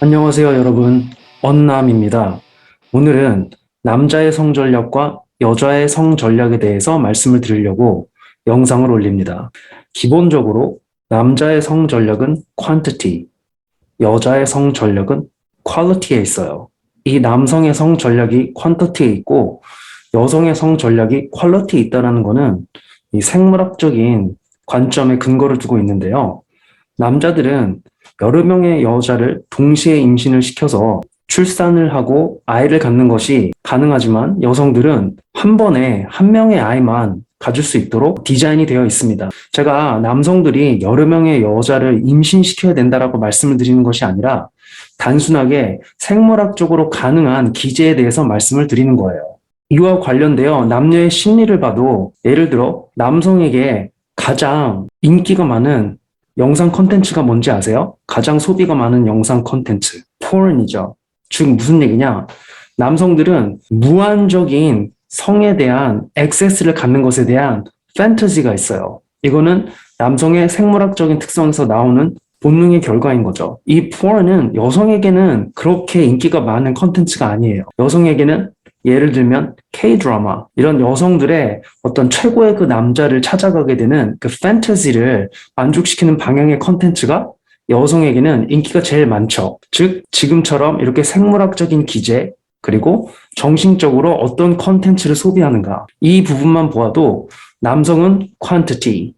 안녕하세요, 여러분. 언남입니다. 오늘은 남자의 성전략과 여자의 성전략에 대해서 말씀을 드리려고 영상을 올립니다. 기본적으로 남자의 성전략은 quantity, 여자의 성전략은 quality에 있어요. 이 남성의 성전략이 quantity에 있고 여성의 성전략이 quality에 있다는 것은 이 생물학적인 관점에 근거를 두고 있는데요. 남자들은 여러 명의 여자를 동시에 임신을 시켜서 출산을 하고 아이를 갖는 것이 가능하지만 여성들은 한 번에 한 명의 아이만 가질 수 있도록 디자인이 되어 있습니다. 제가 남성들이 여러 명의 여자를 임신시켜야 된다라고 말씀을 드리는 것이 아니라 단순하게 생물학적으로 가능한 기제에 대해서 말씀을 드리는 거예요. 이와 관련되어 남녀의 심리를 봐도 예를 들어 남성에게 가장 인기가 많은 영상 콘텐츠가 뭔지 아세요? 가장 소비가 많은 영상 콘텐츠, porn이죠. 즉 무슨 얘기냐? 남성들은 무한적인 성에 대한 액세스를 갖는 것에 대한 판타지가 있어요. 이거는 남성의 생물학적인 특성에서 나오는 본능의 결과인 거죠. 이 porn은 여성에게는 그렇게 인기가 많은 콘텐츠가 아니에요. 여성에게는 예를 들면 K-드라마, 이런 여성들의 어떤 최고의 그 남자를 찾아가게 되는 그 판타지를 만족시키는 방향의 컨텐츠가 여성에게는 인기가 제일 많죠. 즉, 지금처럼 이렇게 생물학적인 기제, 그리고 정신적으로 어떤 컨텐츠를 소비하는가. 이 부분만 보아도 남성은 quantity,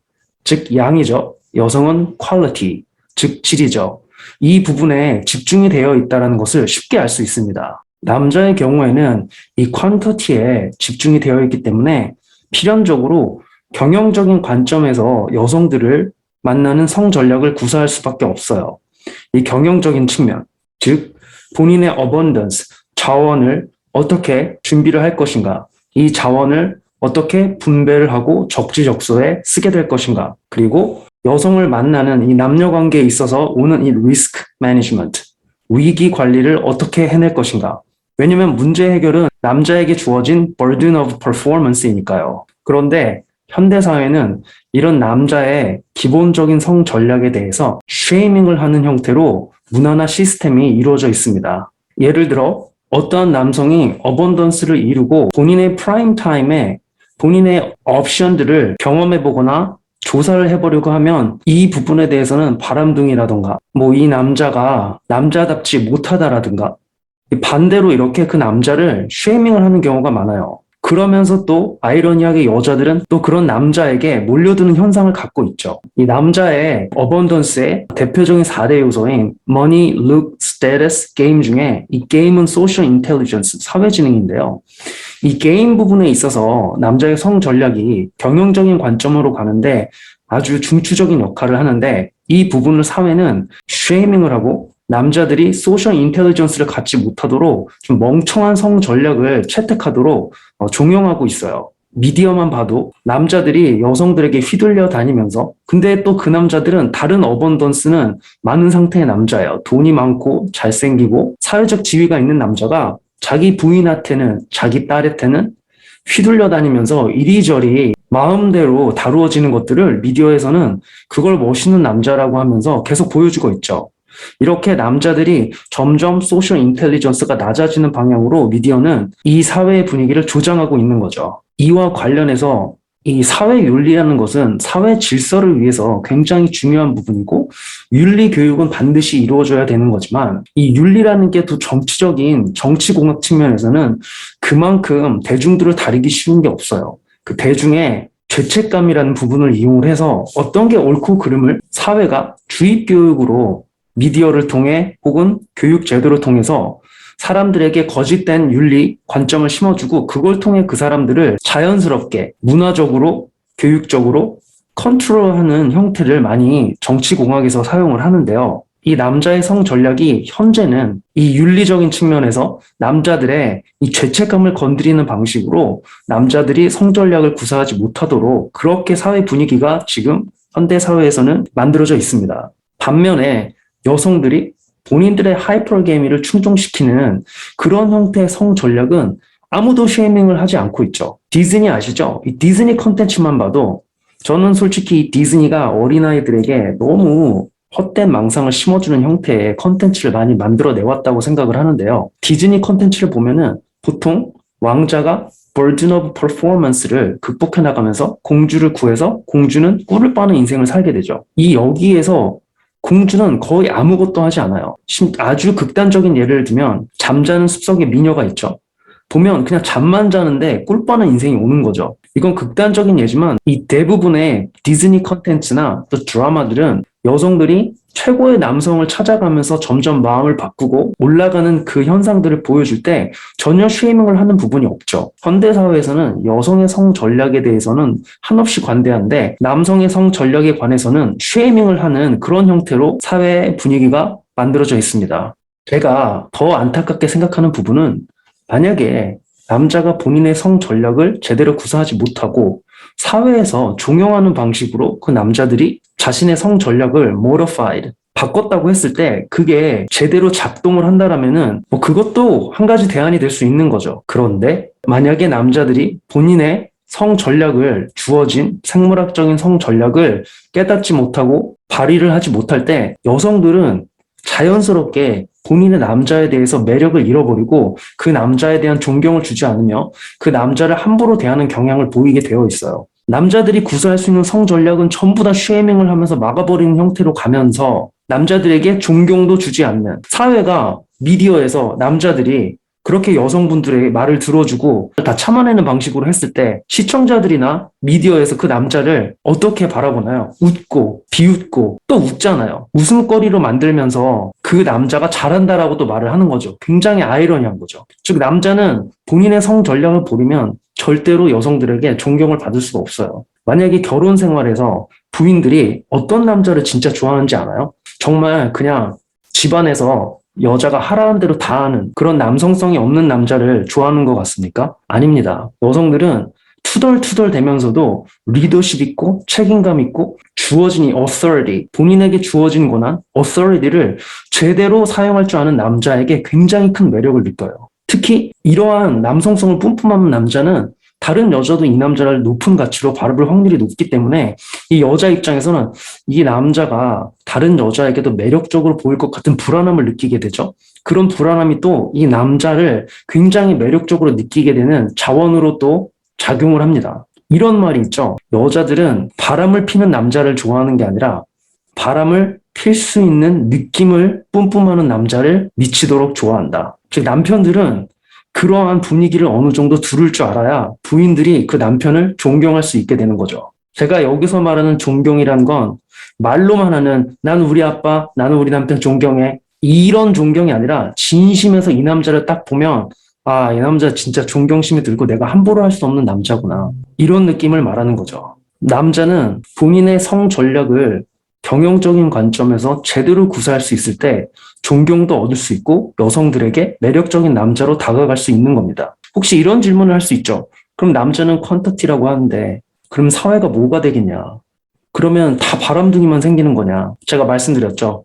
즉 양이죠. 여성은 quality, 즉 질이죠. 이 부분에 집중이 되어 있다는 것을 쉽게 알 수 있습니다. 남자의 경우에는 이 퀀터티에 집중이 되어 있기 때문에 필연적으로 경영적인 관점에서 여성들을 만나는 성 전략을 구사할 수밖에 없어요. 이 경영적인 측면, 즉 본인의 abundance, 자원을 어떻게 준비를 할 것인가, 이 자원을 어떻게 분배를 하고 적지적소에 쓰게 될 것인가, 그리고 여성을 만나는 이 남녀 관계에 있어서 오는 이 리스크 매니지먼트, 위기 관리를 어떻게 해낼 것인가. 왜냐면 문제 해결은 남자에게 주어진 burden of performance이니까요. 그런데 현대사회는 이런 남자의 기본적인 성 전략에 대해서 쉐이밍을 하는 형태로 문화나 시스템이 이루어져 있습니다. 예를 들어 어떠한 남성이 어번던스를 이루고 본인의 프라임 타임에 본인의 옵션들을 경험해보거나 조사를 해보려고 하면 이 부분에 대해서는 바람둥이라던가 뭐 이 남자가 남자답지 못하다라든가 반대로 이렇게 그 남자를 쉐이밍을 하는 경우가 많아요. 그러면서 또 아이러니하게 여자들은 또 그런 남자에게 몰려드는 현상을 갖고 있죠. 이 남자의 어번던스의 대표적인 4대 요소인 money, look, status, game 중에 이 게임은 social intelligence, 사회지능인데요. 이 게임 부분에 있어서 남자의 성 전략이 경영적인 관점으로 가는데 아주 중추적인 역할을 하는데 이 부분을 사회는 쉐이밍을 하고 남자들이 소셜 인텔리전스를 갖지 못하도록 좀 멍청한 성 전략을 채택하도록 종용하고 있어요. 미디어만 봐도 남자들이 여성들에게 휘둘려 다니면서 근데 또 그 남자들은 다른 어번던스는 많은 상태의 남자예요. 돈이 많고 잘생기고 사회적 지위가 있는 남자가 자기 부인한테는 자기 딸한테는 휘둘려 다니면서 이리저리 마음대로 다루어지는 것들을 미디어에서는 그걸 멋있는 남자라고 하면서 계속 보여주고 있죠. 이렇게 남자들이 점점 소셜 인텔리전스가 낮아지는 방향으로 미디어는 이 사회의 분위기를 조장하고 있는 거죠. 이와 관련해서 이 사회 윤리라는 것은 사회 질서를 위해서 굉장히 중요한 부분이고 윤리 교육은 반드시 이루어져야 되는 거지만 이 윤리라는 게 또 정치적인 정치공학 측면에서는 그만큼 대중들을 다루기 쉬운 게 없어요. 그 대중의 죄책감이라는 부분을 이용해서 어떤 게 옳고 그름을 사회가 주입교육으로 미디어를 통해 혹은 교육 제도를 통해서 사람들에게 거짓된 윤리 관점을 심어주고 그걸 통해 그 사람들을 자연스럽게 문화적으로 교육적으로 컨트롤하는 형태를 많이 정치공학에서 사용을 하는데요. 이 남자의 성 전략이 현재는 이 윤리적인 측면에서 남자들의 이 죄책감을 건드리는 방식으로 남자들이 성 전략을 구사하지 못하도록 그렇게 사회 분위기가 지금 현대 사회에서는 만들어져 있습니다. 반면에 여성들이 본인들의 하이퍼게미를 충족시키는 그런 형태의 성 전략은 아무도 쉐이밍을 하지 않고 있죠. 디즈니 아시죠? 이 디즈니 컨텐츠만 봐도 저는 솔직히 이 디즈니가 어린아이들에게 너무 헛된 망상을 심어주는 형태의 컨텐츠를 많이 만들어내왔다고 생각을 하는데요. 디즈니 컨텐츠를 보면은 보통 왕자가 burden of performance를 극복해 나가면서 공주를 구해서 공주는 꿀을 빠는 인생을 살게 되죠. 이 여기에서 공주는 거의 아무것도 하지 않아요. 아주 극단적인 예를 들면 잠자는 숲속에 미녀가 있죠. 보면 그냥 잠만 자는데 꿀 빠는 인생이 오는 거죠. 이건 극단적인 예지만 이 대부분의 디즈니 컨텐츠나 또 드라마들은 여성들이 최고의 남성을 찾아가면서 점점 마음을 바꾸고 올라가는 그 현상들을 보여줄 때 전혀 쉐이밍을 하는 부분이 없죠. 현대사회에서는 여성의 성 전략에 대해서는 한없이 관대한데 남성의 성 전략에 관해서는 쉐이밍을 하는 그런 형태로 사회 분위기가 만들어져 있습니다. 제가 더 안타깝게 생각하는 부분은 만약에 남자가 본인의 성 전략을 제대로 구사하지 못하고 사회에서 종용하는 방식으로 그 남자들이 자신의 성 전략을 modified, 바꿨다고 했을 때 그게 제대로 작동을 한다라면은 뭐 그것도 한 가지 대안이 될 수 있는 거죠. 그런데 만약에 남자들이 본인의 성 전략을 주어진 생물학적인 성 전략을 깨닫지 못하고 발휘를 하지 못할 때 여성들은 자연스럽게 본인의 남자에 대해서 매력을 잃어버리고 그 남자에 대한 존경을 주지 않으며 그 남자를 함부로 대하는 경향을 보이게 되어 있어요. 남자들이 구사할 수 있는 성 전략은 전부 다 쉐이밍을 하면서 막아버리는 형태로 가면서 남자들에게 존경도 주지 않는 사회가 미디어에서 남자들이 그렇게 여성분들의 말을 들어주고 다 참아내는 방식으로 했을 때 시청자들이나 미디어에서 그 남자를 어떻게 바라보나요? 웃고 비웃고 또 웃잖아요. 웃음거리로 만들면서 그 남자가 잘한다라고 또 말을 하는 거죠. 굉장히 아이러니한 거죠. 즉 남자는 본인의 성 전략을 버리면 절대로 여성들에게 존경을 받을 수가 없어요. 만약에 결혼 생활에서 부인들이 어떤 남자를 진짜 좋아하는지 알아요? 정말 그냥 집안에서 여자가 하라는 대로 다 하는 그런 남성성이 없는 남자를 좋아하는 것 같습니까? 아닙니다. 여성들은 투덜투덜 대면서도 리더십 있고 책임감 있고 주어진 이 authority, 본인에게 주어진 권한, authority를 제대로 사용할 줄 아는 남자에게 굉장히 큰 매력을 느껴요. 특히 이러한 남성성을 뿜뿜하는 남자는 다른 여자도 이 남자를 높은 가치로 바라볼 확률이 높기 때문에 이 여자 입장에서는 이 남자가 다른 여자에게도 매력적으로 보일 것 같은 불안함을 느끼게 되죠. 그런 불안함이 또 이 남자를 굉장히 매력적으로 느끼게 되는 자원으로 또 작용을 합니다. 이런 말이 있죠. 여자들은 바람을 피는 남자를 좋아하는 게 아니라 바람을 필 수 있는 느낌을 뿜뿜하는 남자를 미치도록 좋아한다. 즉 남편들은 그러한 분위기를 어느 정도 두를 줄 알아야 부인들이 그 남편을 존경할 수 있게 되는 거죠. 제가 여기서 말하는 존경이란 건 말로만 하는 난 우리 아빠, 나는 우리 남편 존경해. 이런 존경이 아니라 진심에서 이 남자를 딱 보면 아, 이 남자 진짜 존경심이 들고 내가 함부로 할 수 없는 남자구나. 이런 느낌을 말하는 거죠. 남자는 본인의 성 전략을 경영적인 관점에서 제대로 구사할 수 있을 때 존경도 얻을 수 있고 여성들에게 매력적인 남자로 다가갈 수 있는 겁니다. 혹시 이런 질문을 할 수 있죠. 그럼 남자는 퀀터티라고 하는데 그럼 사회가 뭐가 되겠냐? 그러면 다 바람둥이만 생기는 거냐? 제가 말씀드렸죠.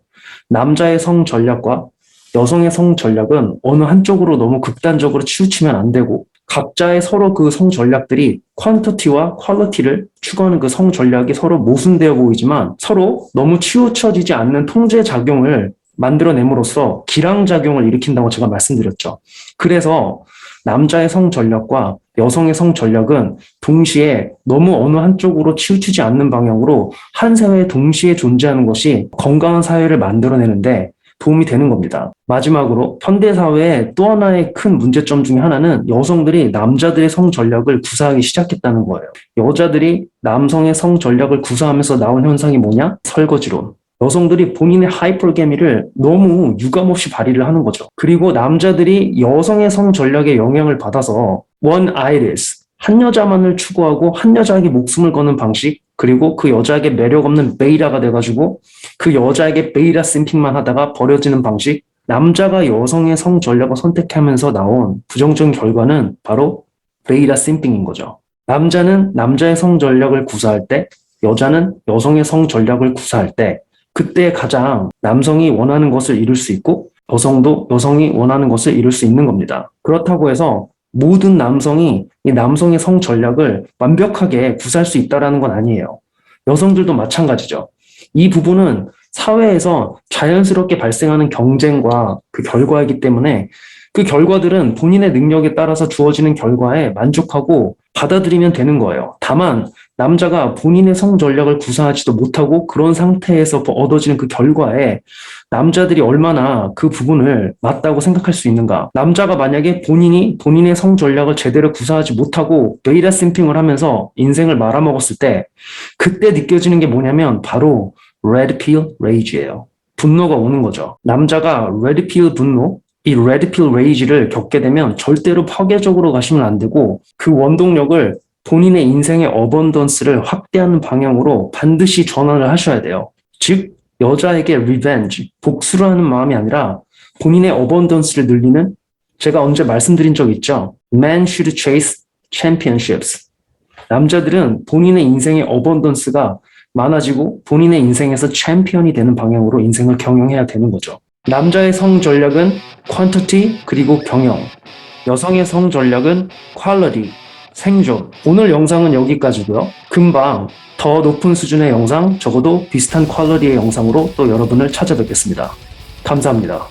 남자의 성 전략과 여성의 성 전략은 어느 한쪽으로 너무 극단적으로 치우치면 안 되고 각자의 서로 그 성 전략들이 퀀터티와 퀄리티를 추구하는 그 성 전략이 서로 모순되어 보이지만 서로 너무 치우쳐지지 않는 통제 작용을 만들어냄으로써 기량작용을 일으킨다고 제가 말씀드렸죠. 그래서 남자의 성 전략과 여성의 성 전략은 동시에 너무 어느 한쪽으로 치우치지 않는 방향으로 한 사회에 동시에 존재하는 것이 건강한 사회를 만들어내는데 도움이 되는 겁니다. 마지막으로 현대사회의 또 하나의 큰 문제점 중에 하나는 여성들이 남자들의 성 전략을 구사하기 시작했다는 거예요. 여자들이 남성의 성 전략을 구사하면서 나온 현상이 뭐냐? 설거지론. 여성들이 본인의 하이퍼게미를 너무 유감없이 발휘를 하는 거죠. 그리고 남자들이 여성의 성 전략에 영향을 받아서 one itis, 한 여자만을 추구하고 한 여자에게 목숨을 거는 방식, 그리고 그 여자에게 매력 없는 베이라가 돼가지고 그 여자에게 베이라 심핑만 하다가 버려지는 방식, 남자가 여성의 성 전략을 선택하면서 나온 부정적인 결과는 바로 베이라 심핑인 거죠. 남자는 남자의 성 전략을 구사할 때, 여자는 여성의 성 전략을 구사할 때 그때 가장 남성이 원하는 것을 이룰 수 있고 여성도 여성이 원하는 것을 이룰 수 있는 겁니다. 그렇다고 해서 모든 남성이 이 남성의 성 전략을 완벽하게 구사할 수 있다는 건 아니에요. 여성들도 마찬가지죠. 이 부분은 사회에서 자연스럽게 발생하는 경쟁과 그 결과이기 때문에 그 결과들은 본인의 능력에 따라서 주어지는 결과에 만족하고 받아들이면 되는 거예요. 다만 남자가 본인의 성 전략을 구사하지도 못하고 그런 상태에서 얻어지는 그 결과에 남자들이 얼마나 그 부분을 맞다고 생각할 수 있는가. 남자가 만약에 본인의 성 전략을 제대로 구사하지 못하고 베이라 심핑을 하면서 인생을 말아먹었을 때 그때 느껴지는 게 뭐냐면 바로 레드 필 레이지예요. 분노가 오는 거죠. 남자가 레드 필 분노, 이 레드 필 레이지를 겪게 되면 절대로 파괴적으로 가시면 안 되고 그 원동력을 본인의 인생의 어번던스를 확대하는 방향으로 반드시 전환을 하셔야 돼요. 즉 여자에게 리벤지, 복수를 하는 마음이 아니라 본인의 어번던스를 늘리는, 제가 언제 말씀드린 적 있죠? Men should chase championships. 남자들은 본인의 인생의 어번던스가 많아지고 본인의 인생에서 챔피언이 되는 방향으로 인생을 경영해야 되는 거죠. 남자의 성 전략은 퀀티티 그리고 경영. 여성의 성 전략은 퀄리티, 생존. 오늘 영상은 여기까지고요. 금방 더 높은 수준의 영상, 적어도 비슷한 퀄리티의 영상으로 또 여러분을 찾아뵙겠습니다. 감사합니다.